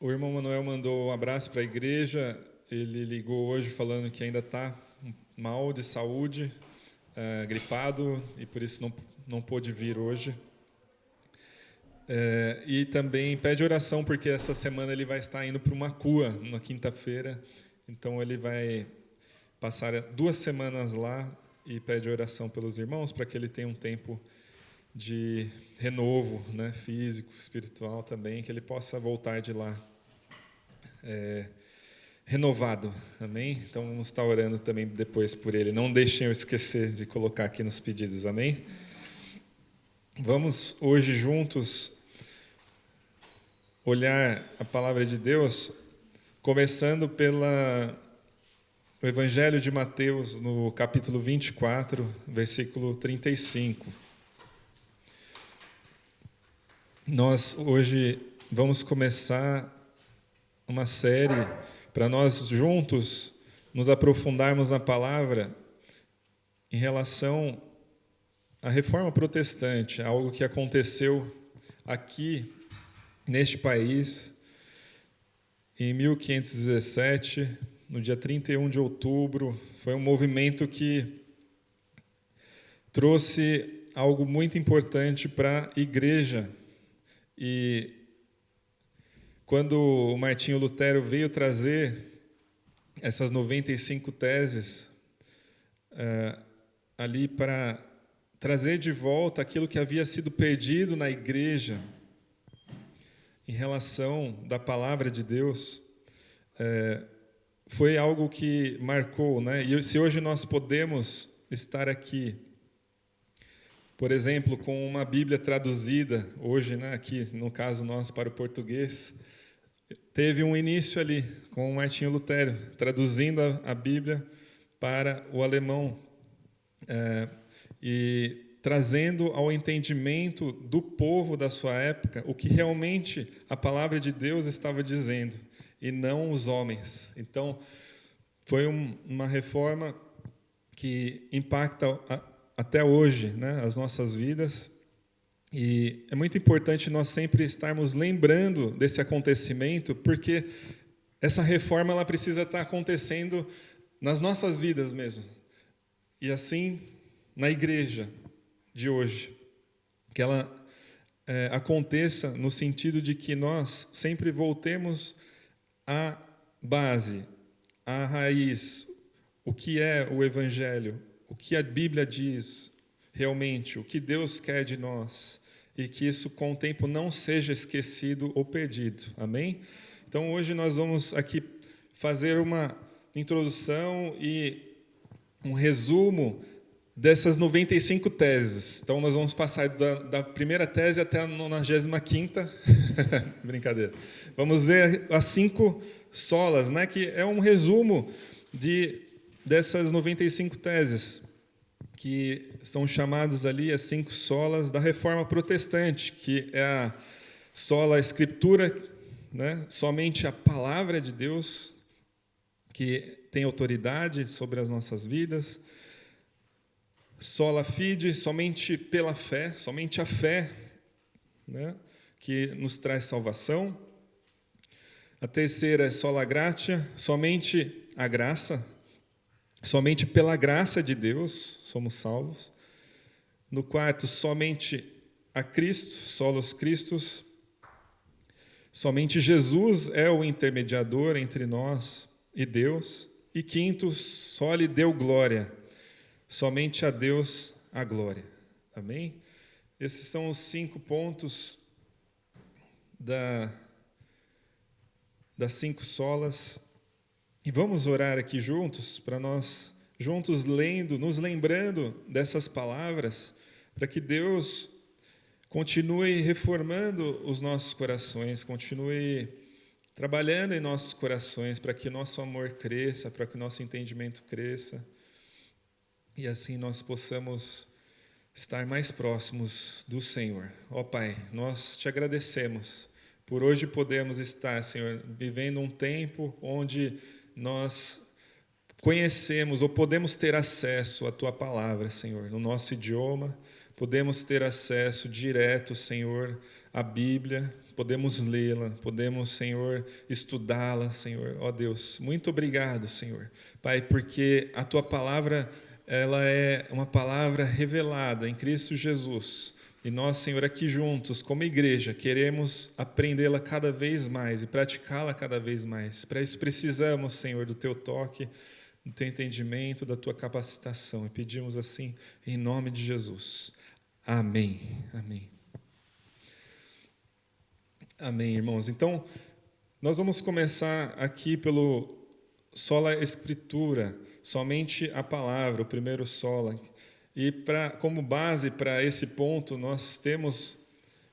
O irmão Manuel mandou um abraço para a igreja. Ele ligou hoje falando que ainda está mal de saúde, gripado, e por isso não pôde vir hoje. E também pede oração, porque essa semana ele vai estar indo para uma CUA, na quinta-feira. Então ele vai passar 2 semanas lá e pede oração pelos irmãos, para que ele tenha um tempo de renovo, né, físico, espiritual também, que ele possa voltar de lá renovado, amém? Então vamos estar orando também depois por ele. Não deixem eu esquecer de colocar aqui nos pedidos, amém? Vamos hoje juntos olhar a palavra de Deus, começando pelo Evangelho de Mateus, no capítulo 24, versículo 35. Nós hoje vamos começar uma série para nós juntos nos aprofundarmos na palavra em relação à Reforma Protestante, algo que aconteceu aqui neste país em 1517, no dia 31 de outubro. Foi um movimento que trouxe algo muito importante para a igreja. E quando o Martinho Lutero veio trazer essas 95 teses ali para trazer de volta aquilo que havia sido perdido na igreja em relação da palavra de Deus, foi algo que marcou, né? E se hoje nós podemos estar aqui, por exemplo, com uma Bíblia traduzida, hoje, né, aqui no caso nós para o português, teve um início ali com o Martinho Lutero, traduzindo a Bíblia para o alemão e trazendo ao entendimento do povo da sua época o que realmente a palavra de Deus estava dizendo, e não os homens. Então, foi uma reforma que impacta até hoje, né, as nossas vidas. E é muito importante nós sempre estarmos lembrando desse acontecimento, porque essa reforma ela precisa estar acontecendo nas nossas vidas mesmo. E assim, na igreja de hoje, que ela aconteça no sentido de que nós sempre voltemos à base, à raiz, o que é o Evangelho, o que a Bíblia diz realmente, o que Deus quer de nós, e que isso com o tempo não seja esquecido ou perdido, amém? Então hoje nós vamos aqui fazer uma introdução e um resumo dessas 95 teses. Então nós vamos passar da primeira tese até a 95ª, brincadeira. Vamos ver as 5 solas, né, que é um resumo dessas 95 teses, que são chamados ali as 5 solas da Reforma Protestante, que é a sola Escritura, né, somente a palavra de Deus, que tem autoridade sobre as nossas vidas. Sola Fide, somente pela fé, somente a fé, né, que nos traz salvação. A terceira é Sola Gratia, somente a graça, somente pela graça de Deus somos salvos. No quarto, somente a Cristo, solos Christus. Somente Jesus é o intermediador entre nós e Deus. E quinto, só lhe deu glória, somente a Deus a glória. Amém? Esses são os 5 pontos das 5 solas. E vamos orar aqui juntos, para nós, juntos lendo, nos lembrando dessas palavras, para que Deus continue reformando os nossos corações, continue trabalhando em nossos corações, para que nosso amor cresça, para que nosso entendimento cresça, e assim nós possamos estar mais próximos do Senhor. Ó Pai, nós te agradecemos por hoje podemos estar, Senhor, vivendo um tempo onde nós conhecemos ou podemos ter acesso à Tua palavra, Senhor, no nosso idioma, podemos ter acesso direto, Senhor, à Bíblia, podemos lê-la, podemos, Senhor, estudá-la, Senhor. Ó Deus, muito obrigado, Senhor. Pai, porque a Tua palavra, ela é uma palavra revelada em Cristo Jesus. E nós, Senhor, aqui juntos, como igreja, queremos aprendê-la cada vez mais e praticá-la cada vez mais. Para isso precisamos, Senhor, do Teu toque, do Teu entendimento, da Tua capacitação. E pedimos assim, em nome de Jesus. Amém. Amém. Amém, irmãos. Então, nós vamos começar aqui pelo sola escritura, somente a palavra, o primeiro sola. E como base para esse ponto, nós temos,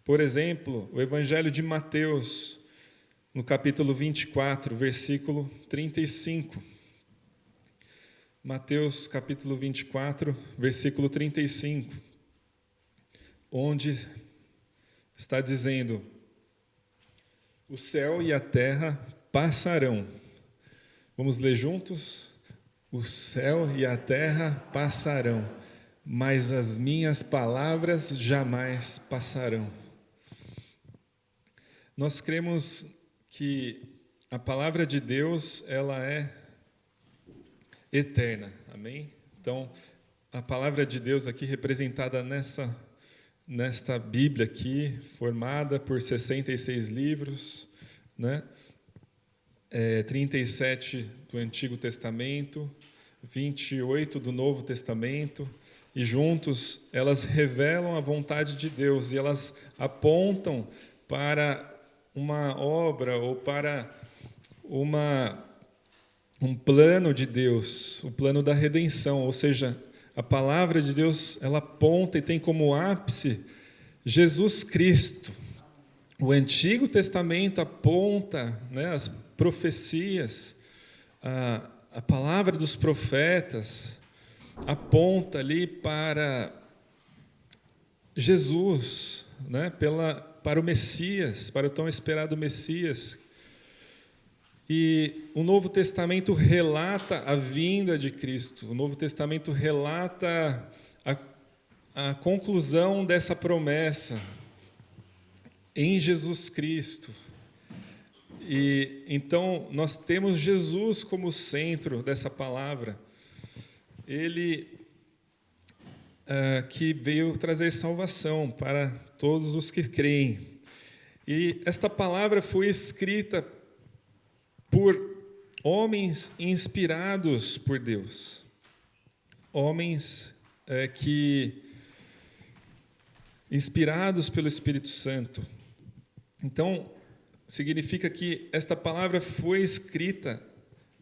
por exemplo, o Evangelho de Mateus, no capítulo 24, versículo 35. Mateus, capítulo 24, versículo 35, onde está dizendo: o céu e a terra passarão. Vamos ler juntos? O céu e a terra passarão, mas as minhas palavras jamais passarão. Nós cremos que a palavra de Deus, ela é eterna, amém? Então, a palavra de Deus aqui representada nesta Bíblia aqui, formada por 66 livros, né? 37 do Antigo Testamento, 28 do Novo Testamento, e juntos elas revelam a vontade de Deus e elas apontam para uma obra ou para um plano de Deus, o plano da redenção, ou seja, a palavra de Deus, ela aponta e tem como ápice Jesus Cristo. O Antigo Testamento aponta, né, as profecias, a palavra dos profetas aponta ali para Jesus, né, para o Messias, para o tão esperado Messias. E o Novo Testamento relata a vinda de Cristo. O Novo Testamento relata a conclusão dessa promessa em Jesus Cristo. E então nós temos Jesus como centro dessa palavra. Ele que veio trazer salvação para todos os que creem. E esta palavra foi escrita por homens inspirados por Deus. Homens inspirados pelo Espírito Santo. Então, significa que esta palavra foi escrita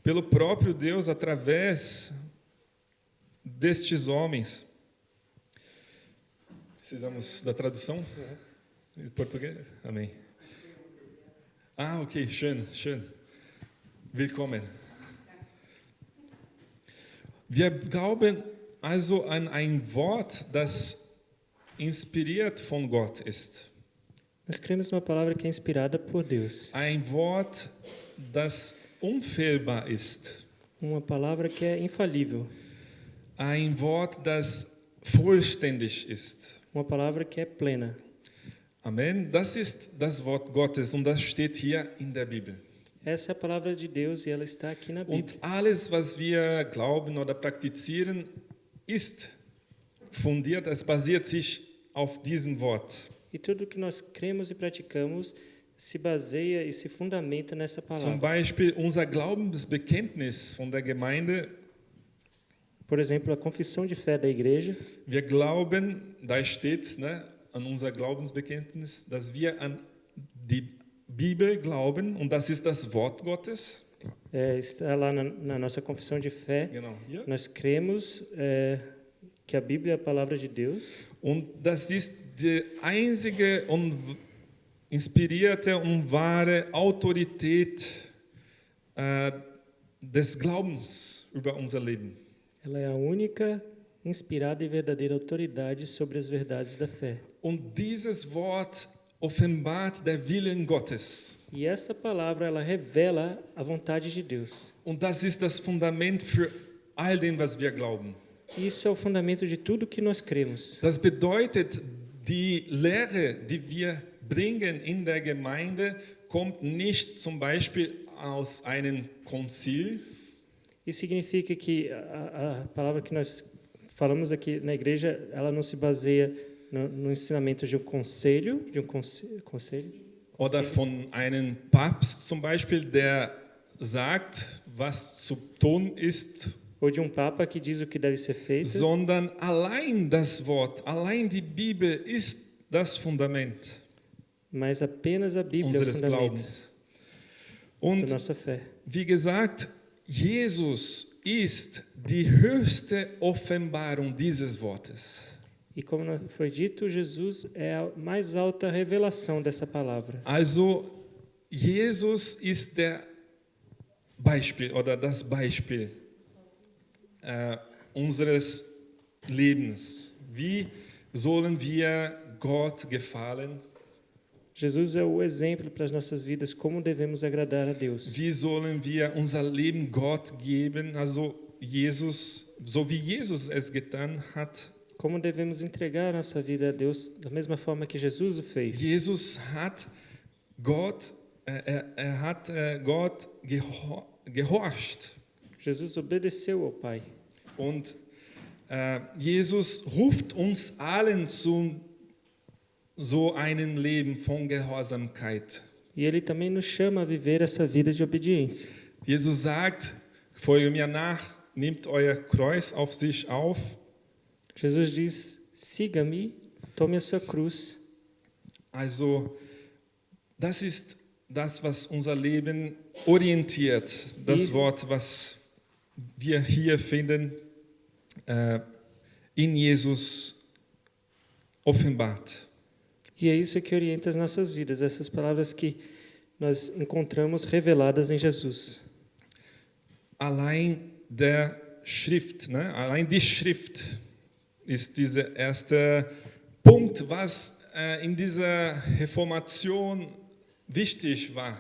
pelo próprio Deus através destes homens. Precisamos da tradução? Em português? Amém. Ok, schön. Willkommen. Wir glauben also an ein Wort, das inspiriert von Gott ist. Nós cremos numa palavra que é inspirada por Deus. Ein Wort, das unfehlbar ist. Uma palavra que é infalível. Ein Wort, das vollständig ist. Uma palavra que é plena. Amen. Das ist das Wort Gottes und das steht hier in der Bibel. Essa é a palavra de Deus e ela está aqui na Bíblia. Und alles, was wir glauben oder praktizieren, ist fundiert, es basiert sich auf diesem Wort. E tudo que nós cremos e praticamos se baseia e se fundamenta nessa palavra. Zum Beispiel unser Glaubensbekenntnis von der Gemeinde. Por exemplo, a confissão de fé da igreja. Wir glauben, da steht, ne, an unser Glaubensbekenntnis, dass wir an die Bibel glauben und das ist das Wort Gottes. Está lá na nossa confissão de fé. Genau, hier. Nós cremos que a Bíblia é a palavra de Deus. Und das ist die einzige und inspirierte und wahre Autorität des Glaubens über unser Leben. Ela é a única, inspirada e verdadeira autoridade sobre as verdades da fé. Und dieses Wort offenbart der Willen Gottes. E essa palavra ela revela a vontade de Deus. Und das ist das Fundament für all dem, was wir glauben. Isso é o fundamento de tudo que nós cremos. Das bedeutet, die Lehre, die wir bringen in der Gemeinde, kommt nicht zum Beispiel aus einem Konzil, Isso significa que a palavra que nós falamos aqui na igreja, ela não se baseia no ensinamento de um conselho, conselho, oder von einem Papst zum Beispiel, der sagt, was zu tun ist, ou de um papa que diz o que deve ser feito, sondern allein das Wort, allein die Bibel ist das Fundament mas apenas a Bíblia é o unseres fundamento Glaubens. da Und nossa fé. wie gesagt, Jesus ist die höchste Offenbarung dieses Wortes. E como foi dito, Jesus é a mais alta revelação dessa palavra. Also Jesus ist der Beispiel oder das Beispiel unseres Lebens. Wie sollen wir Gott gefallen? Jesus é o exemplo para as nossas vidas, como devemos agradar a Deus. Wie sollen wir unser Leben Gott geben? Also Jesus, so wie Jesus es getan hat. Como devemos entregar a nossa vida a Deus da mesma forma que Jesus o fez. Jesus hat Gott, hat Gott gehorcht. Jesus obedeceu ao Pai. Und Jesus ruft uns allen zu so einem Leben von Gehorsamkeit. E Ele também nos chama a viver essa vida de obediência. Jesus sagt, folge mir nach, nehmt euer Kreuz auf sich auf. Jesus diz, siga-me, tome a sua cruz. Also, das ist das, was unser Leben orientiert. Das Wort, was wir hier finden, in Jesus offenbart. E é isso que orienta as nossas vidas, essas palavras que nós encontramos reveladas em Jesus. Allein der Schrift, ne? Allein die Schrift ist dieser erste Punkt, was in dieser Reformation wichtig war.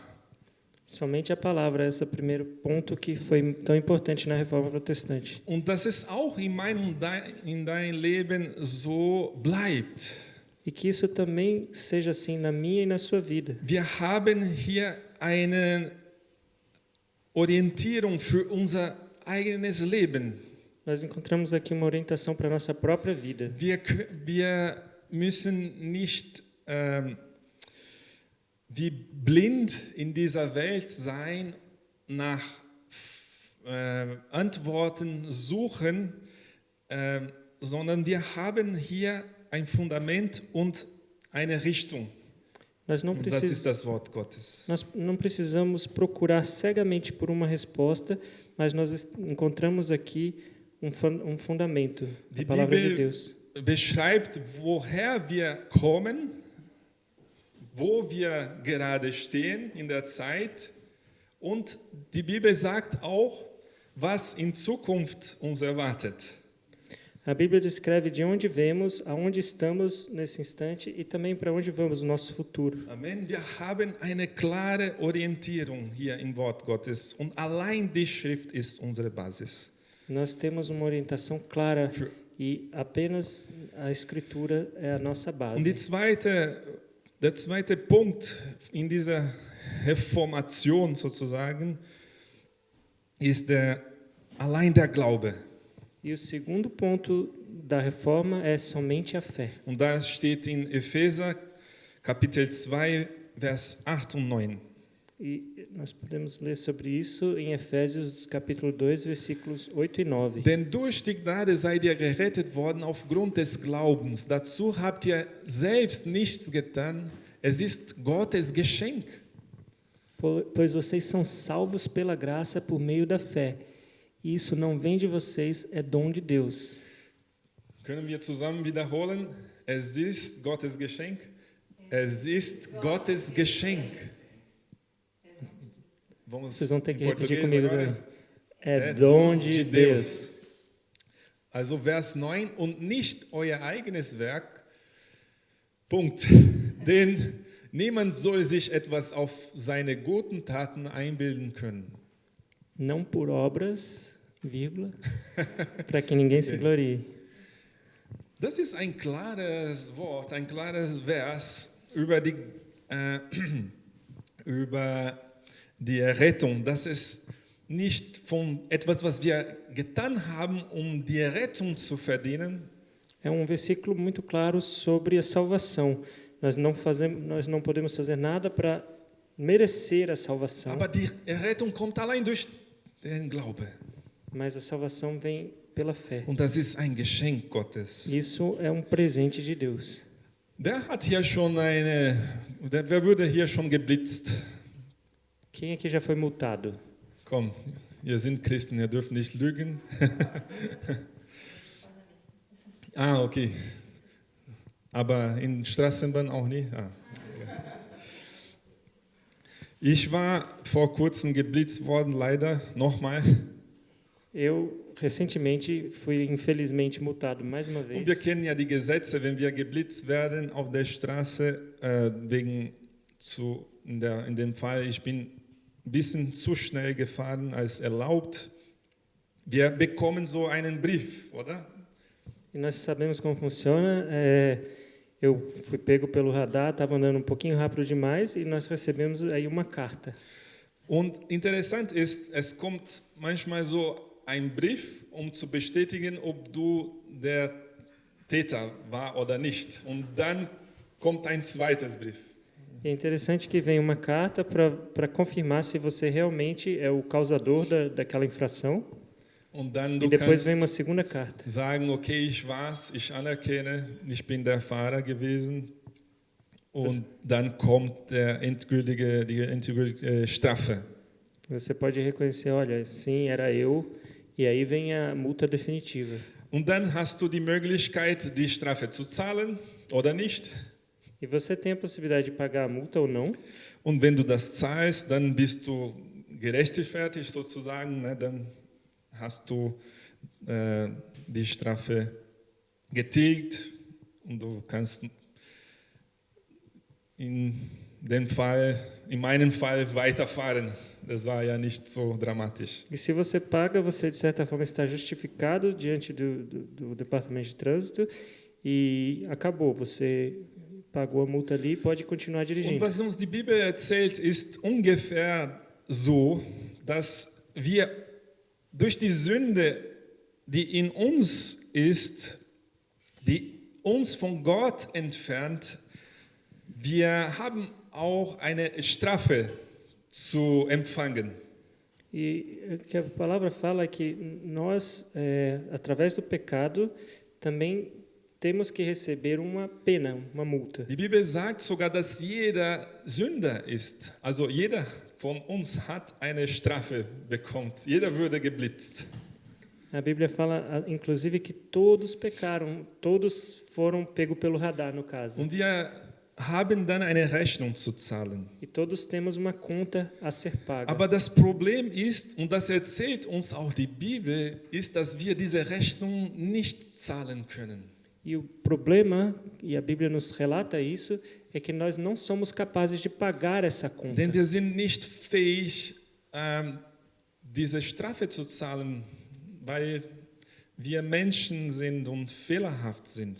Somente a palavra é esse primeiro ponto que foi tão importante na Reforma Protestante. Und dass es auch in meinem in deinem Leben so bleibt. E que isso também seja assim na minha e na sua vida. Wir haben hier eine Orientierung für unser eigenes Leben. Nós encontramos aqui uma orientação para a nossa própria vida. Wir müssen nicht wie blind in dieser Welt sein, nach Antworten suchen, sondern wir haben hier ein Fundament und eine Richtung. Nós não, Das ist das Wort Gottes. nós não precisamos procurar cegamente por uma resposta, mas nós encontramos aqui um fundamento, a palavra de Deus. Beschreibt, woher wir kommen, wo wir gerade stehen in der Zeit, und die Bibel sagt auch, was in Zukunft uns erwartet. A Bíblia descreve de onde vemos, aonde estamos nesse instante e também para onde vamos no nosso futuro. Amen. Wir haben eine klare Orientierung hier im Wort Gottes, und allein die Schrift ist unsere Basis. Nós temos uma orientação clara e apenas a Escritura é a nossa Und base. der zweite Punkt in dieser Reformation sozusagen ist allein der Glaube. E o segundo ponto da reforma é somente a fé. Und da steht in Epheser Kapitel 2, Vers 8 und 9. E nós podemos ler sobre isso em Efésios capítulo 2, versículos 8 e 9. Denn durch die Gnade seid ihr gerettet worden aufgrund des Glaubens. Dazu habt ihr selbst nichts getan. Es ist Gottes Geschenk. Pois vocês são salvos pela graça por meio da fé. E isso não vem de vocês, é dom de Deus. Können wir zusammen wiederholen? Es ist Gottes Geschenk. Es ist Gottes Geschenk. Vamos Vocês vão ter que em repetir português comigo agora? também. É dom de Deus. Also Vers 9, und nicht euer eigenes Werk. Punkt. Denn niemand soll sich etwas auf seine guten Taten einbilden können. Não por obras, vírgula, para que ninguém se glorie. Das ist ein klares Wort, ein klares Vers über über die Errettung, dass es nicht von etwas, was wir getan haben, um die Errettung zu verdienen, É um versículo muito claro sobre a salvação. Nós não podemos fazer nada para merecer a salvação, aber die Errettung kommt allein durch den Glaube. mas a salvação vem pela fé. Und das ist ein Geschenk Gottes. Isso é um presente de Deus. Wer wurde hier schon geblitzt? Quem aqui já foi multado? Komm, ihr sind Christen, ihr dürft nicht lügen. Ah, okay. Aber in Straßenbahn auch nicht? Ah. Ich war vor kurzem geblitzt worden, leider, nochmal. Eu recentemente fui infelizmente multado mais uma vez. Und wir kennen ja die Gesetze, wenn wir geblitzt werden auf der Straße, in dem Fall, ich bin ein bisschen zu schnell gefahren als erlaubt. Wir bekommen so einen Brief, oder? E nós sabemos como funciona. Eu fui pego pelo radar, estava andando um pouquinho rápido demais e nós recebemos aí uma carta. Und interessant ist, es kommt manchmal so ein Brief, um zu bestätigen, ob du der Täter war oder nicht. Und dann kommt ein zweites Brief. É interessante que vem uma carta para confirmar se você realmente é o causador daquela infração. Und dann E du depois kannst vem uma segunda carta. sagen, okay, ich war's, ich anerkenne, ich bin der Fahrer gewesen. Und dann kommt die endgültige Strafe. Você pode reconhecer, olha, sim, era eu. E aí vem a multa definitiva. Und dann hast du die Möglichkeit, die Strafe zu zahlen oder nicht. E você tem a possibilidade de pagar a multa ou não. Und wenn du das zahlst, dann bist du gerechtfertigt sozusagen, ne? Dann hast du die Strafe getilgt und du kannst in meinem Fall weiterfahren. Das war ja nicht so dramatisch. E se você paga, você de certa forma está justificado diante do Departamento de Trânsito e acabou. Você pagou a multa ali e pode continuar Und dirigindo. was uns die Bibel erzählt, ist ungefähr so, dass wir durch die Sünde, die in uns ist, die uns von Gott entfernt, wir haben auch eine Strafe zu empfangen. E o que a palavra fala é que nós, através do pecado, também temos que receber uma pena, uma multa. Die Bibel sagt sogar, dass jeder Sünder ist. Also jeder von uns hat eine Strafe bekommen. Jeder würde geblitzt. A Bíblia fala, inclusive, que todos pecaram, todos foram pegos pelo radar, no caso. Und wir haben dann eine Rechnung zu zahlen. E todos temos uma conta a ser paga. Aber das Problem ist, und das erzählt uns auch die Bibel, ist, dass wir diese Rechnung nicht zahlen können. E o problema, e a Bíblia nos relata isso, é que nós não somos capazes de pagar essa conta. Denn wir sind nicht fähig, diese Strafe zu zahlen, weil wir Menschen sind und fehlerhaft sind.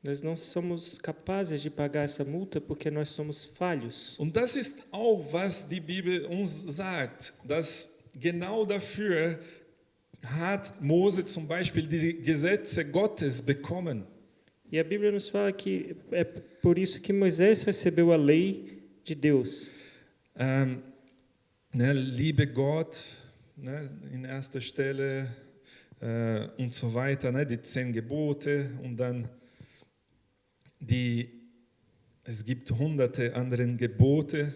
Nós não somos capazes de pagar essa multa porque nós somos falhos. Und das ist auch, was die Bibel uns sagt, dass genau dafür hat Mose zum Beispiel die Gesetze Gottes bekommen. E a Bíblia nos fala que é por isso que Moisés recebeu a lei de Deus. Liebe Gott, in erster Stelle und so weiter, die 10 Gebote und dann es gibt hunderte andere Gebote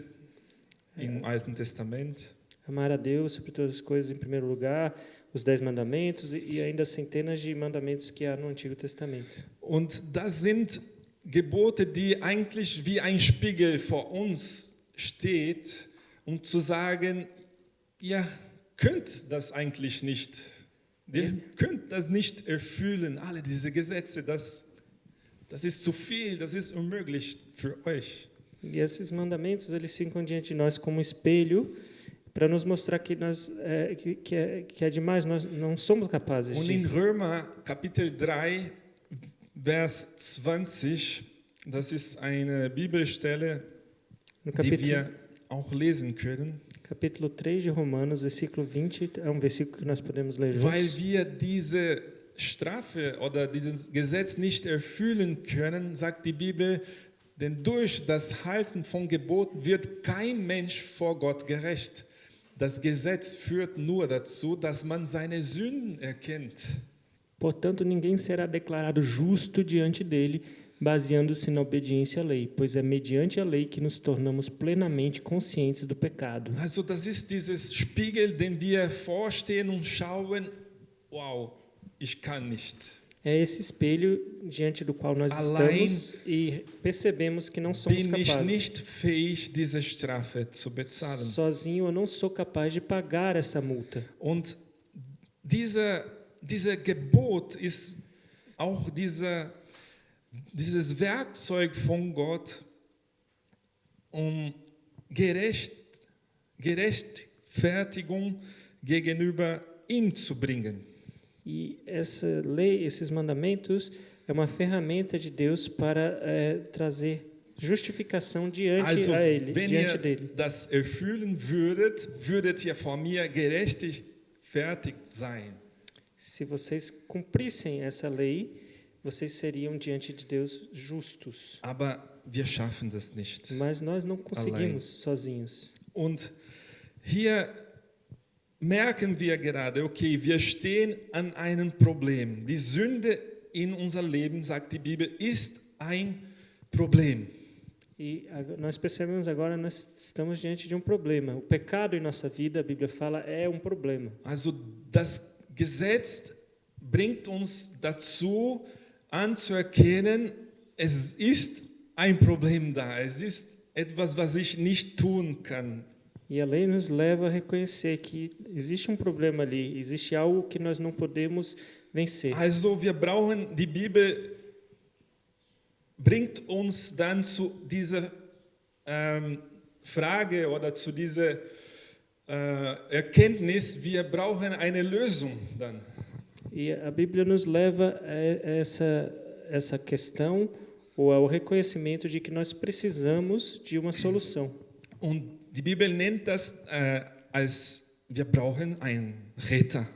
im Alten Testament. Amar a Deus sobre todas as coisas em primeiro lugar, os 10 mandamentos e ainda centenas de mandamentos que há no Antigo Testamento. Und das sind Gebote, die eigentlich wie ein Spiegel vor uns steht, um zu sagen, ihr könnt das eigentlich nicht. Ihr könnt das nicht erfüllen, alle diese Gesetze, das ist zu viel, das ist unmöglich für euch. E esses mandamentos, eles ficam diante de nós como espelho para nos mostrar que nós que é demais, nós não somos capazes Und in de. Römer Kapitel 3, Vers 20, das ist eine Bibelstelle, No die capítulo, wir auch lesen können, capítulo 3 de Romanos, versículo 20, é um versículo que nós podemos ler weil juntos. wir diese Strafe oder dieses Gesetz nicht erfüllen können, sagt die Bibel, denn durch das Halten von Geboten wird kein Mensch vor Gott gerecht. Das Gesetz führt nur dazu, dass man seine Sünden erkennt. Portanto, ninguém será declarado justo diante dele, baseando-se na obediência à lei, pois é mediante a lei que nos tornamos plenamente conscientes do pecado. Also das ist dieses Spiegel, den wir vorstehen und schauen, wow, ich kann nicht. É esse espelho diante do qual nós Allein estamos e percebemos que não somos Bin ich capazes. nicht fähig, diese Strafe zu bezahlen. Sozinho eu não sou capaz de pagar essa multa. Und dieser Gebot ist auch dieses Werkzeug von Gott, um Gerechtfertigung gegenüber ihm zu bringen. E essa lei, esses mandamentos, é uma ferramenta de Deus para trazer justificação diante Also, a ele, wenn diante ihr dele. das erfüllen würdet, würdet ihr vor mir gerechtfertigt sein. Se vocês cumprissem essa lei, vocês seriam diante de Deus justos. Aber wir schaffen das nicht. Mas nós não conseguimos sozinhos. Und hier merken wir gerade, okay, wir stehen an einem Problem. Die Sünde in unser Leben, sagt die Bibel, ist ein Problem. E nós percebemos agora, nós estamos diante de um problema. O pecado em nossa vida, a Bíblia fala, é um problema. Also das Gesetz bringt uns dazu, anzuerkennen, es ist ein Problem da. Es ist etwas, was ich nicht tun kann. E a lei nos leva a reconhecer que existe um problema ali, existe algo que nós não podemos vencer. Also wir brauchen, die Bibel bringt uns dann zu dieser Frage oder zu dieser Erkenntnis, wir brauchen eine Lösung dann. E a Bíblia nos leva a essa questão ou ao reconhecimento de que nós precisamos de uma solução. Und die Bibel nennt das als wir brauchen einen Retter.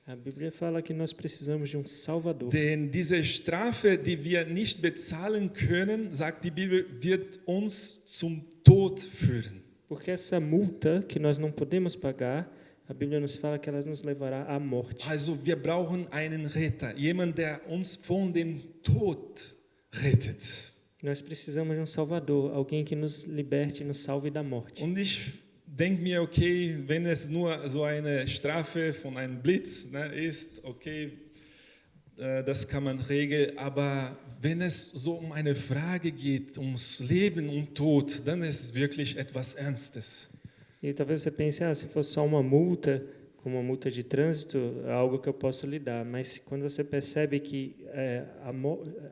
A Bíblia fala que nós precisamos de um Salvador. Denn diese Strafe, die wir nicht bezahlen können, sagt die Bibel, wird uns zum Tod führen. Porque essa multa que nós não podemos pagar, a Bíblia nos fala que ela nos levará à morte. Also wir brauchen einen Retter, jemand, der uns von dem Tod rettet. Nós precisamos de um Salvador, alguém que nos liberte, nos salve da morte. Und ich denke mir, okay, wenn es nur so eine Strafe von einem Blitz ist, okay, das kann man regeln, aber wenn es so um eine Frage geht, ums Leben und Tod, dann ist es wirklich etwas Ernstes. E talvez você pense, se fosse só uma multa, como uma multa de trânsito, é algo que eu posso lidar. Mas quando você percebe que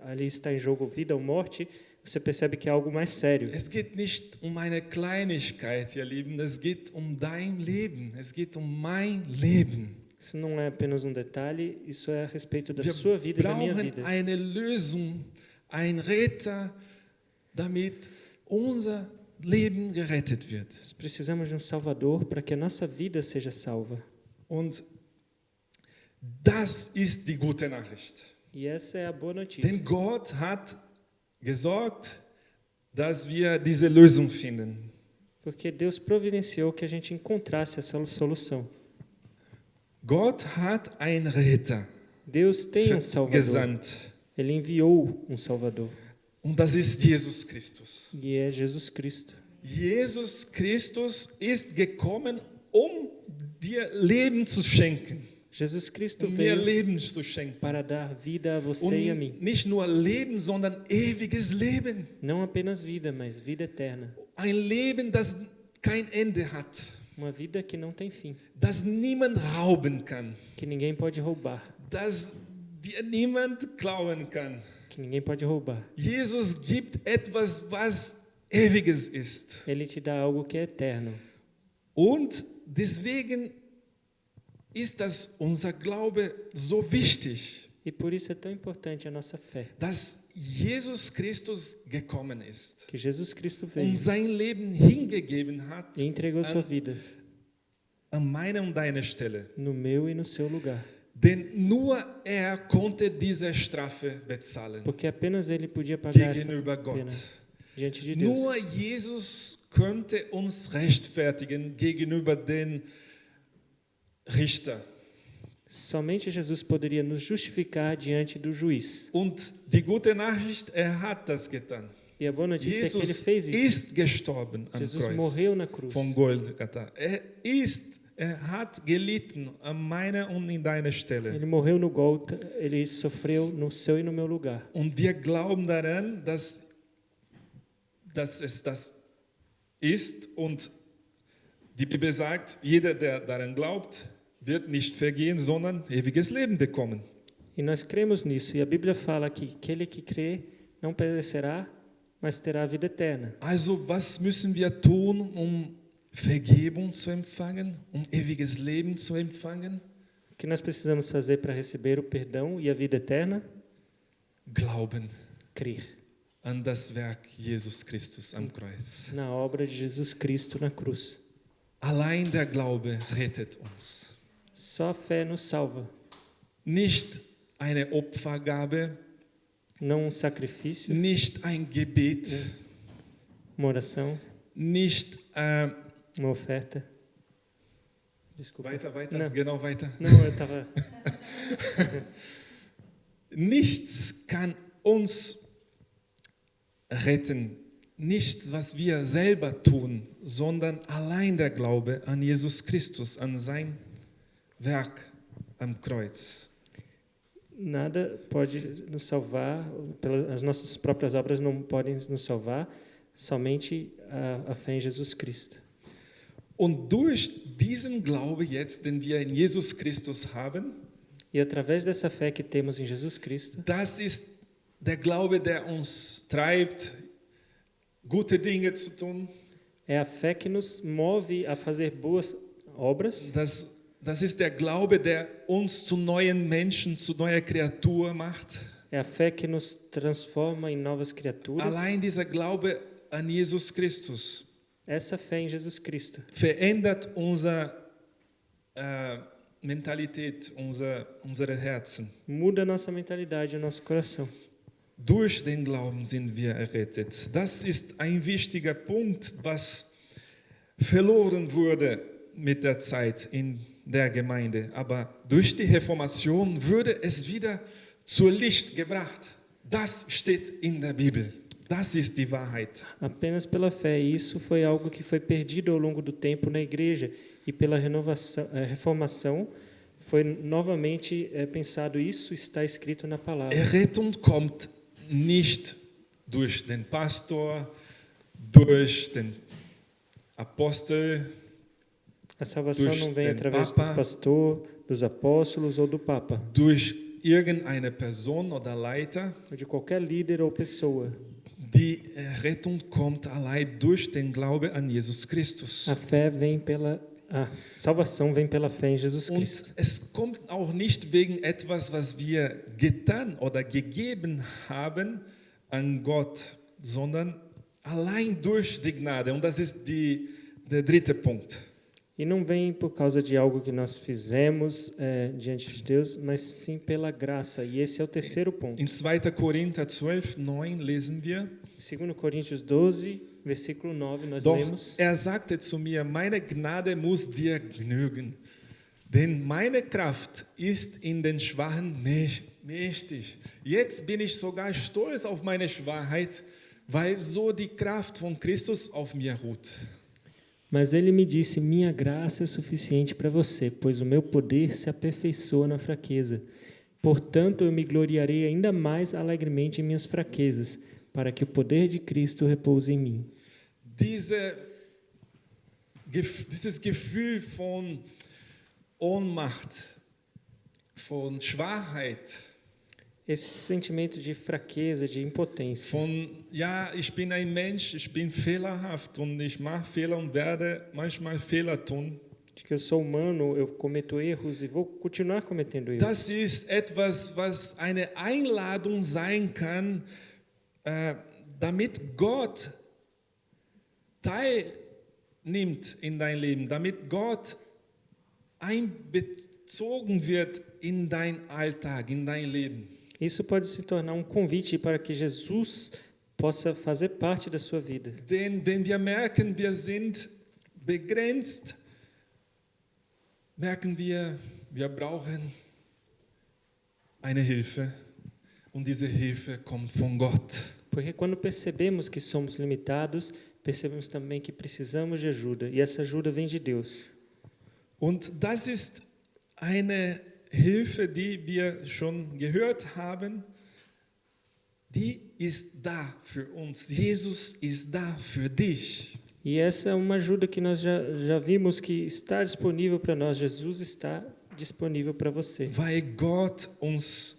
ali está em jogo vida ou morte, você percebe que é algo mais sério. Es geht nicht um eine Kleinigkeit, ihr Lieben, es geht um dein Leben, es geht um mein Leben. Isso não é apenas um detalhe, isso é a respeito da Wir sua vida e da minha brauchen vida. eine Lösung, ein Retter, damit unser Leben gerettet wird. Nós precisamos de um Salvador para que a nossa vida seja salva. Und das ist die gute Nachricht. E essa é a boa notícia. Denn Gott hat gesorgt, dass wir diese Lösung finden. Porque Deus providenciou que a gente encontrasse essa solução. Gott hat einen Retter Deus tem um Salvador. gesandt. Ele enviou um Salvador. Und das ist Jesus Christus. E é Jesus Cristo. Jesus Christus ist gekommen, um dir Leben zu schenken. Jesus Cristo Um mir veio Leben zu schenken. para dar vida a você e a mim. Und nicht nur Leben, sondern ewiges Leben. Não apenas vida, mas vida eterna. Ein Leben, das kein Ende hat. Uma vida que não tem fim, Das niemand rauben kann. que ninguém pode roubar, Das dir niemand klauen kann. que ninguém pode roubar. Jesus gibt etwas, was Ewiges ist. Ele te dá algo que é eterno. Und deswegen ist das unser Glaube so wichtig, E por isso é tão importante a nossa fé, dass Jesus Christus gekommen ist, que Jesus Cristo veio sein Leben hingegeben hat e entregou sua vida an meine und deine Stelle. no meu e no seu lugar. Denn nur er konnte diese Strafe bezahlen Porque apenas ele podia pagar essa gegenüber Gott. pena diante de Deus. Nur Jesus könnte uns rechtfertigen gegenüber den Richter. Somente Jesus poderia nos justificar diante do juiz. Und die gute Nachricht, er hat das getan. E a boa notícia é que ele Jesus fez isso. ist gestorben am Jesus Kreuz morreu na cruz. von Golgatha. Er hat gelitten an meiner und in deiner Stelle. Ele morreu no Gólgota, ele sofreu no seu e no meu lugar. Und wir glauben daran, dass es das ist. Und die Bibel sagt, jeder, der daran glaubt, wird nicht vergehen, sondern ewiges Leben bekommen. E nós cremos nisso. E a Bíblia fala que aquele que crê não perecerá, mas terá a vida eterna. Also was müssen wir tun, um Vergebung zu empfangen, um ewiges Leben zu empfangen? O que nós precisamos fazer para receber o perdão e a vida eterna? Glauben Crer an das Werk Jesus Christus am Kreuz. na obra de Jesus Cristo na cruz. Allein der Glaube rettet uns. Só a fé nos salva. Nicht eine Opfergabe, Não um sacrifício, nicht ein Gebet, uma oração, nicht uma oferta. Desculpa. weiter, Não. genau weiter. Não, eu estava... Nichts kann uns retten, nichts, was wir selber tun, sondern allein der Glaube an Jesus Christus, an sein Werk am Kreuz. Nada pode nos salvar, as nossas próprias obras não podem nos salvar, somente a fé em Jesus Cristo. Und durch diesen Glaube jetzt, den wir in Jesus Christus haben, E através dessa fé que temos em Jesus Cristo, das ist der Glaube, der uns treibt, gute Dinge zu tun. é a fé que nos move a fazer boas obras. Das ist der Glaube, der uns zu neuen Menschen, zu neuer Kreatur macht. É a fé que nos transforma em novas criaturas. Allein dieser Glaube an Jesus Christus Essa fé em Jesus Cristo verändert unsere Mentalität, unsere Herzen. muda a nossa mentalidade, o nosso coração. Durch den Glauben sind wir errettet. Das ist ein wichtiger Punkt, was verloren wurde mit der Zeit in der Gemeinde. Aber durch die Reformation wurde es wieder zur Licht gebracht. Das steht in der Bibel. Das ist die Wahrheit. Apenas pela fé. E isso foi algo que foi perdido ao longo do tempo na igreja. E pela reformação foi novamente pensado, isso está escrito na palavra. Errettung kommt nicht durch den Pastor, durch den Apostel, A salvação durch não vem den através Papa. do pastor, dos apóstolos ou do Papa, durch irgendeine Person oder Leiter. ou de qualquer líder ou pessoa. Die Rettung kommt allein durch den Glaube an Jesus Christus. A salvação vem pela fé em Jesus Cristo. Und es kommt auch nicht wegen etwas, was wir getan oder gegeben haben an Gott, sondern allein durch die Gnade. Und das ist der dritte Punkt. E não vem por causa de algo que nós fizemos diante de Deus, mas sim pela graça. E esse é o terceiro ponto. In 2. Korinther 12:9 lesen wir: 2 Coríntios 12, versículo 9, nós Doch lemos: er sagte zu mir, meine Gnade muss dir genügen, denn meine Kraft ist in den Schwachen mächtig. Jetzt bin ich sogar stolz auf meine Schwachheit, weil so die Kraft von Christus auf mir ruht. Mas ele me disse, minha graça é suficiente para você, pois o meu poder se aperfeiçoa na fraqueza. Portanto, eu me gloriarei ainda mais alegremente em minhas fraquezas, para que o poder de Cristo repouse em mim. Dieses Gefühl von Ohnmacht, von Schwachheit, esse sentimento de fraqueza, de impotência. Von, ja, ich bin ein Mensch, ich bin fehlerhaft und ich mache Fehler und werde manchmal Fehler tun. De que eu sou humano, eu cometo erros e vou continuar cometendo erros. Das ist etwas, was eine Einladung sein kann, damit Gott teilnimmt in dein Leben, damit Gott einbezogen wird in dein Alltag, in dein Leben. Isso pode se tornar um convite para que Jesus possa fazer parte da sua vida. Denn wenn wir merken, wir sind begrenzt, merken wir brauchen eine Hilfe und diese Hilfe kommt von Gott. Porque quando percebemos que somos limitados, percebemos também que precisamos de ajuda, e essa ajuda vem de Deus. Und das ist eine Hilfe, die wir schon gehört haben, die ist da für uns. Jesus ist da für dich. E essa é uma ajuda que nós já vimos que está disponível para nós. Jesus está disponível para você. Weil Gott uns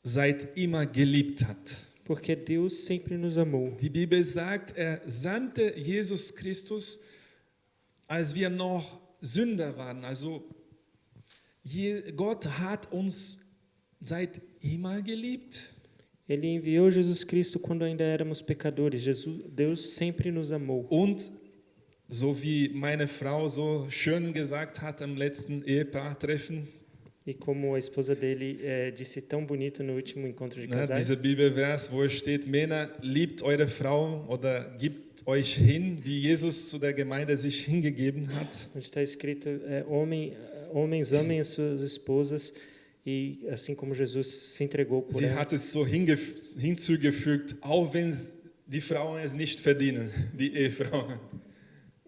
seit immer geliebt hat. Porque Deus sempre nos amou. Die Bibel sagt, sandte Jesus Christus, als wir noch Sünder waren. Also Gott hat uns seit immer geliebt. Ele enviou Jesus Cristo quando ainda éramos pecadores. Deus sempre nos amou. Und so wie meine Frau so schön gesagt hat am letzten Ehepaartreffen, E como a esposa dele disse tão bonito no último encontro de casais, dieser Bibelvers, wo es steht, Männer, liebt eure Frau oder gebt euch hin, wie Jesus zu der Gemeinde sich hingegeben hat. onde está escrito, homens amem as suas esposas, e assim como Jesus se entregou por Sie elas. hat es so hinzugefügt, auch wenn die Frauen es nicht verdienen, die Ehefrauen.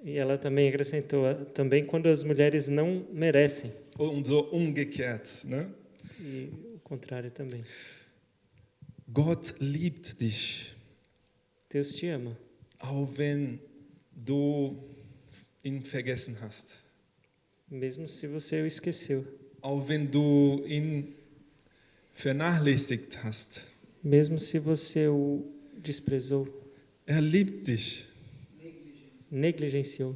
E ela também acrescentou, também quando as mulheres não merecem. Und so umgekehrt. Ne? E o contrário também. Gott liebt dich, Deus te ama, auch wenn du ihn vergessen hast. mesmo se você o esqueceu, Auch wenn du ihn vernachlässigt hast. mesmo se você o desprezou, Liebt dich. negligenciou.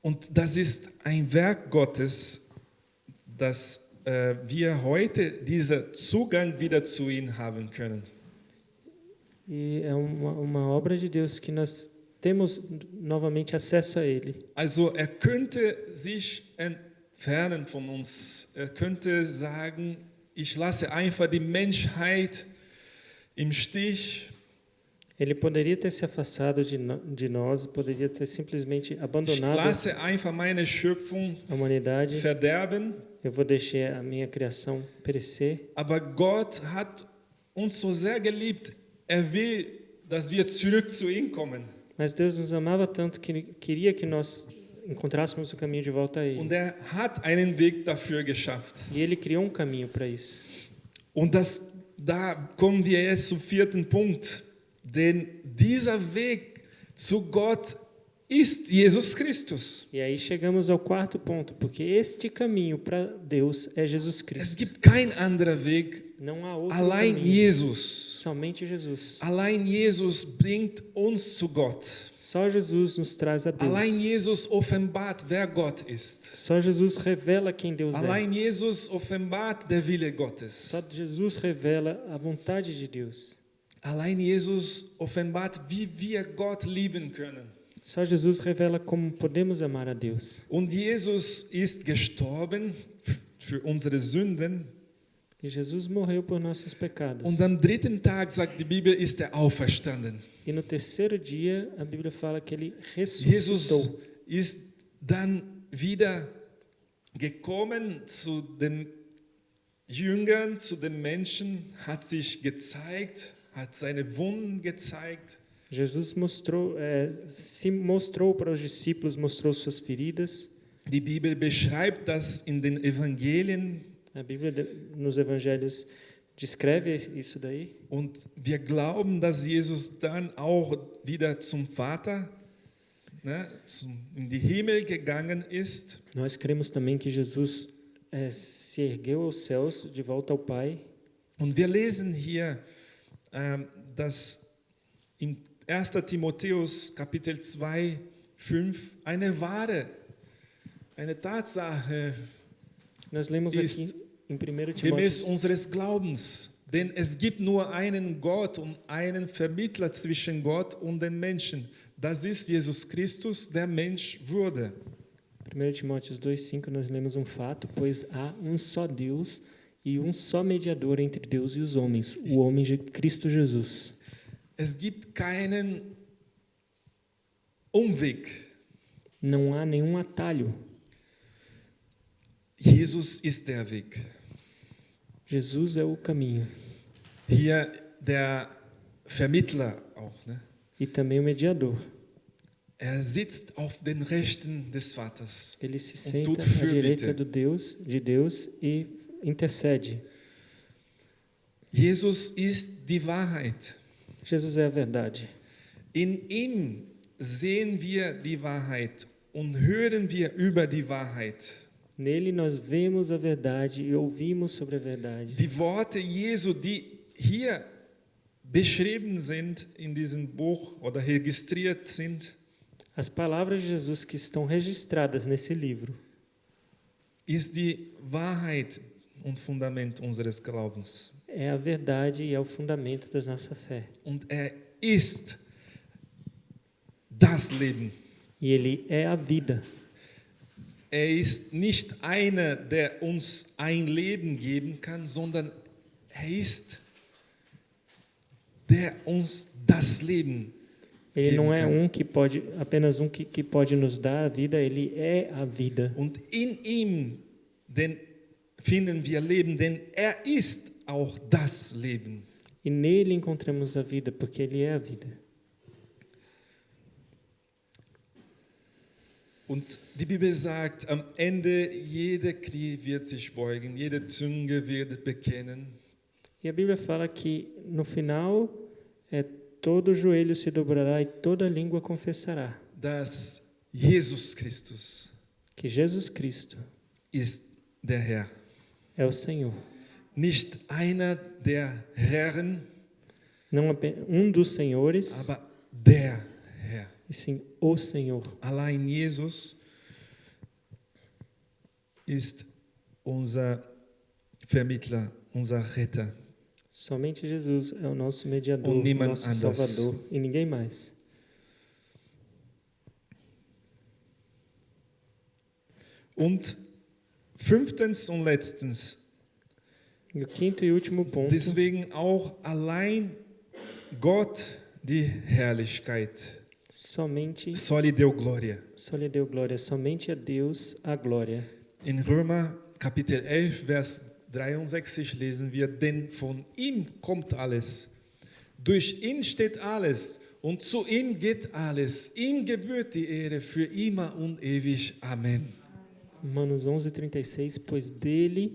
Und das ist ein Werk Gottes, dass wir heute diesen Zugang wieder zu ihm haben können. E é uma obra de Deus que nós temos novamente acesso a Ele. Also könnte sich entfernen von uns. Könnte sagen, ich lasse einfach die Menschheit im Stich. Ele poderia ter se afastado de nós, poderia ter simplesmente Ich abandonado lasse einfach meine Schöpfung a humanidade. verderben. Eu vou deixar a minha criação perecer. Aber Gott hat uns so sehr geliebt, will, dass wir zurück zu ihm kommen. Mas Deus nos amava tanto que queria que nós encontrássemos o caminho de volta a Ele. Und hat einen Weg dafür geschafft. E Ele criou um caminho para isso. Und da kommen wir jetzt zum vierten Punkt. Denn dieser Weg zu Gott ist Jesus Christus. E aí chegamos ao quarto ponto, porque este caminho para Deus é Jesus Es Cristo. gibt kein anderer Weg, Não há outro allein caminho, Jesus. somente Jesus. Allein Jesus bringt uns zu Gott. Só Jesus nos traz a Deus. Allein Jesus offenbart, wer Gott ist. Só Jesus revela quem Deus é. Allein Jesus offenbart der Wille Gottes. Só Jesus revela a vontade de Deus. Allein Jesus offenbart, wie wir Gott lieben können. Só Jesus revela como podemos amar a Deus. Und Jesus ist gestorben für unsere Sünden. E Jesus morreu por nossos pecados. Und am dritten Tag, sagt die Bibel, ist auferstanden. E no terceiro dia, a Bíblia fala que ele Jesus ressuscitou. ist dann wieder gekommen zu den Jüngern, zu den Menschen, hat sich gezeigt, hat seine Wunden gezeigt. Jesus se mostrou para os discípulos, mostrou suas feridas. Die Bibel beschreibt das in den Evangelien. A Bíblia nos evangelhos descreve isso daí. Und wir glauben, dass Jesus dann auch wieder zum Vater, in die Himmel gegangen ist. Nós cremos também que Jesus se ergueu aos céus, de volta ao Pai. Und wir lesen hier, dass in 1. Timotheus Kapitel 2, 5 eine Tatsache Nós lemos Ist aqui em 1 gemäß Timóteo, unseres Glaubens. Denn es gibt nur einen Gott und einen Vermittler zwischen Gott und den Menschen. Das ist Jesus Christus, der Mensch wurde. 1 Timóteo 2,5, nós lemos fato, pois há só Deus e só mediador entre Deus e os homens, o homem de Cristo Jesus. Es gibt keinen Umweg. Não há nenhum atalho. Jesus ist der Weg. Jesus é o caminho. Hier der Vermittler auch. Ne? E também o mediador. Er sitzt auf den Rechten des Vaters. Ele se Und senta tut à direita Fürbitte. de Deus e intercede. Jesus ist die Wahrheit. Jesus é a verdade. In ihm sehen wir die Wahrheit und hören wir über die Wahrheit. Nele nós vemos a verdade e ouvimos sobre a verdade. Die Worte Jesu, die hier beschrieben sind in diesem Buch oder registriert sind, As palavras de Jesus que estão registradas nesse livro ist die Wahrheit und Fundament unseres Glaubens. é a verdade e é o fundamento da nossa fé. Und ist das Leben. E ele é a vida. Ist nicht einer, der uns ein Leben geben kann, sondern ist der uns das Leben Ele geben não é kann. que pode, apenas que pode nos dar a vida, ele é a vida. Und in ihm finden wir Leben, denn ist auch das Leben. E nele encontramos a vida, porque ele é a vida. Und die Bibel sagt, am Ende jede Knie wird sich beugen, jede Zunge wird bekennen. E a Bíblia fala que no final todo joelho se dobrará e toda língua confessará Dass Jesus Christus que Jesus Cristo ist der Herr. é o Senhor. Nicht einer der Herren, Não apenas dos senhores, aber der Herr. e sim o Senhor. Allein Jesus ist unser Vermittler, unser Retter. Somente Jesus é o nosso mediador, Und o niemand nosso anders. Salvador, e ninguém mais. Und fünftens und letztens, E o quinto e último ponto, deswegen auch allein Gott die Herrlichkeit. somente Só lhe deu glória. só lhe deu glória, somente a Deus a glória. In Römer Kapitel 11, Vers 63 lesen wir, denn von ihm kommt alles. Durch ihn steht alles und zu ihm geht alles. Ihm gebührt die Ehre für immer und ewig. Amen. Romanos 11:36, pois dele,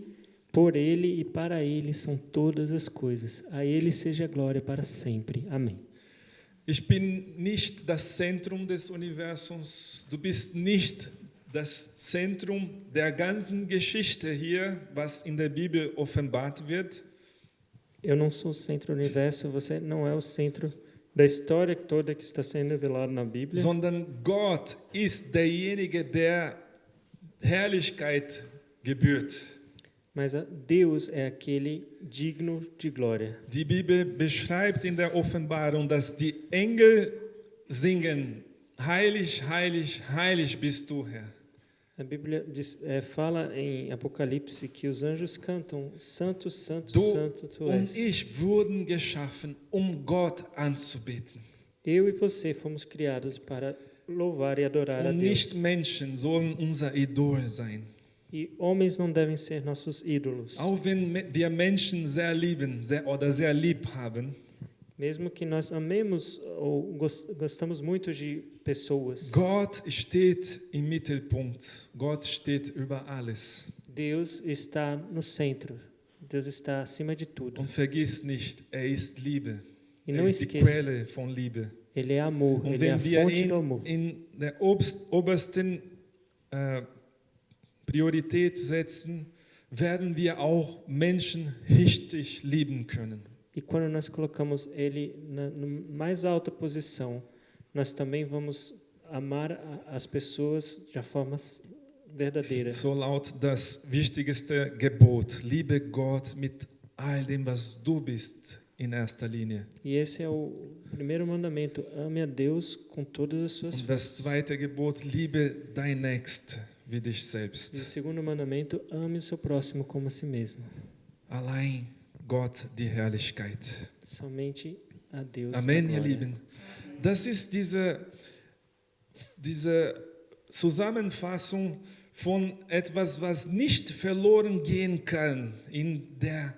por ele e para ele são todas as coisas. A ele seja a glória para sempre. Amém. Ich bin nicht das Zentrum des Universums. Du bist nicht das Zentrum der ganzen Geschichte hier, was in der Bibel offenbart wird. Eu não sou o centro do universo, você não é o centro da história toda que está sendo revelada na Bíblia, Sondern Gott ist derjenige, der Herrlichkeit gebührt. mas Deus é aquele digno de glória. Die Bibel beschreibt in der Offenbarung, dass die Engel singen, heilig, heilig, heilig bist du, Herr. A Bíblia fala em Apocalipse que os anjos cantam, Santo, Santo, Du Santo tu und és. ich wurden geschaffen, um Gott anzubeten. Eu e você fomos criados para louvar e adorar a Und nicht Deus. Menschen sollen unser Idol sein. E homens não devem ser nossos ídolos. Auch wenn wir Menschen sehr lieben oder sehr lieb haben, Mesmo que nós amemos ou gostamos muito de pessoas, Gott steht im Mittelpunkt. Gott steht über alles. Deus está no centro. Deus está acima de tudo. Und vergiss nicht, ist Liebe. E não ist die esqueça, Quelle von Liebe. Ele é amor, Und Ele é a wenn wir fonte do ihn amor. in der obersten Priorität setzen, werden wir auch Menschen richtig lieben können. E quando nós colocamos Ele na mais alta posição, nós também vamos amar as pessoas de forma verdadeira. So lautet das wichtigste Gebot: Liebe Gott mit all dem, was du bist, in erster Linie. E esse é o primeiro mandamento: ame a Deus com todas as suas Und das forças. zweite Gebot: Liebe dein Nächst wie dich E o selbst. segundo mandamento: ame o seu próximo como a si mesmo. Allein Gott die Herrlichkeit. Somente a Deus. Amen, a ihr glória. Lieben. Das ist diese Zusammenfassung von etwas, was nicht verloren gehen kann in der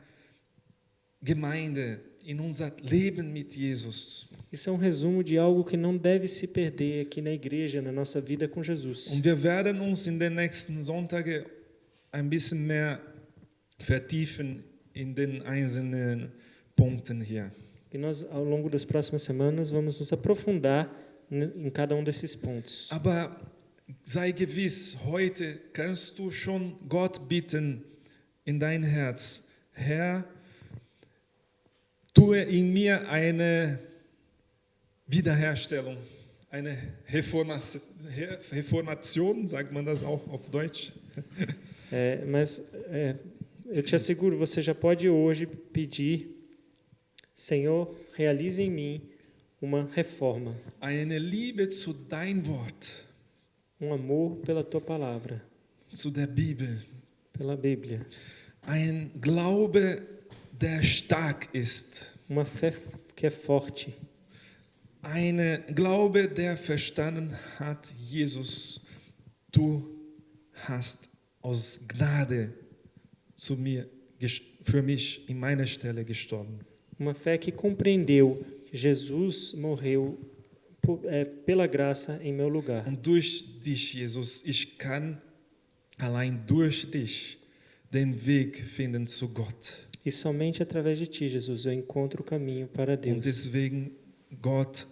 Gemeinde, in unser Leben mit Jesus. Isso é um resumo de algo que não deve se perder aqui na igreja, na nossa vida com Jesus. Und wir werden uns in den nächsten Sonntagen ein bisschen mehr vertiefen in den einzelnen Punkten hier. E nós, ao longo das próximas semanas, vamos nos aprofundar em cada um desses pontos. Aber sei gewiss, heute kannst du schon Gott bitten in dein Herz: Herr, tue in mir eine Wiederherstellung, eine Reformation, sagt man das auch auf Deutsch? Mas eu te asseguro, você já pode hoje pedir: Senhor, realize em mim uma reforma, Eine Liebe zu dein Wort, amor pela tua palavra, zu der Bibel, pela Bíblia, ein Glaube, der stark ist, uma fé que é forte, ein Glaube, der verstanden hat: Jesus, du hast aus Gnade für mich in meiner Stelle gestorben. uma fé que compreendeu que Jesus morreu pela graça em meu lugar. Und durch dich, Jesus, ich kann allein durch dich den Weg finden zu Gott. E somente através de ti, Jesus, eu encontro o caminho para Und Deus. deswegen, Gott,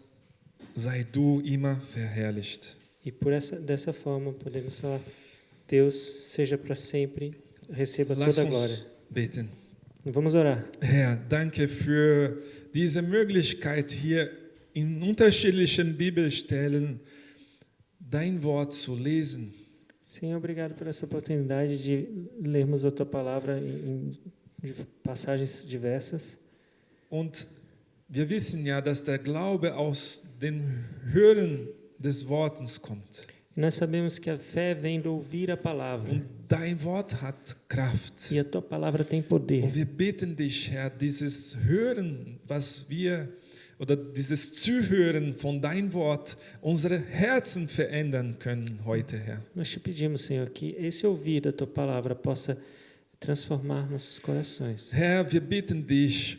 sei du immer verherrlicht. E dessa forma podemos falar: Deus seja para sempre, receba Lass toda a glória. uns beten. Vamos orar. Herr, danke für diese Möglichkeit, hier in unterschiedlichen Bibelstellen dein Wort zu lesen. Senhor, obrigado por essa oportunidade de lermos a tua palavra em passagens diversas. Und wir wissen ja, dass der Glaube aus dem Hören des Wortes kommt. E nós sabemos que a fé vem do ouvir a palavra. Und dein Wort hat Kraft. E a tua palavra tem poder. Und wir bitten dich, Herr, dieses Hören, oder dieses Zuhören von dein Wort, unsere Herzen verändern können heute, Herr. Nós te pedimos, Senhor, que esse ouvir da tua palavra possa transformar nossos corações. Herr, wir bitten dich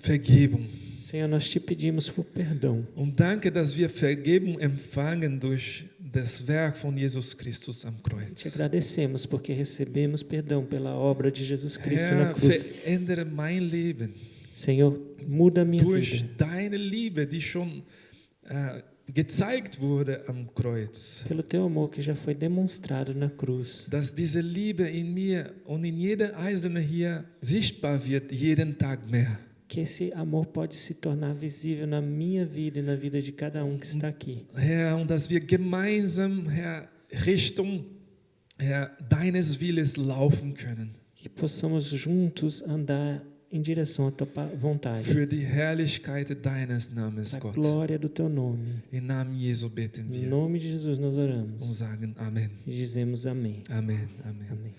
Vergebung. Senhor, nós te pedimos por perdão. Und danke, dass wir Vergebung empfangen durch das Werk von Jesus Christus am Te Kreuz. agradecemos porque recebemos perdão pela obra de Jesus Cristo na Herr, cruz. verändere mein Leben Senhor, muda a minha durch vida. deine Liebe, die schon gezeigt wurde am Kreuz. Pelo teu amor que já foi demonstrado na cruz. Dass diese Liebe in mir und in jeder Einzelne hier sichtbar wird, jeden Tag mehr. Que esse amor pode se tornar visível na minha vida e na vida de cada um que está aqui. Herr, und dass wir gemeinsam, Herr, Richtung, Herr, deines Willens laufen können. Que possamos juntos andar em direção à tua vontade. Für die Herrlichkeit deines Namens, A Gott. glória do teu nome. Im Namen Jesu beten Em wir nome de Jesus nós und oramos sagen Amen. e dizemos amém. Amen. Amen. Amém.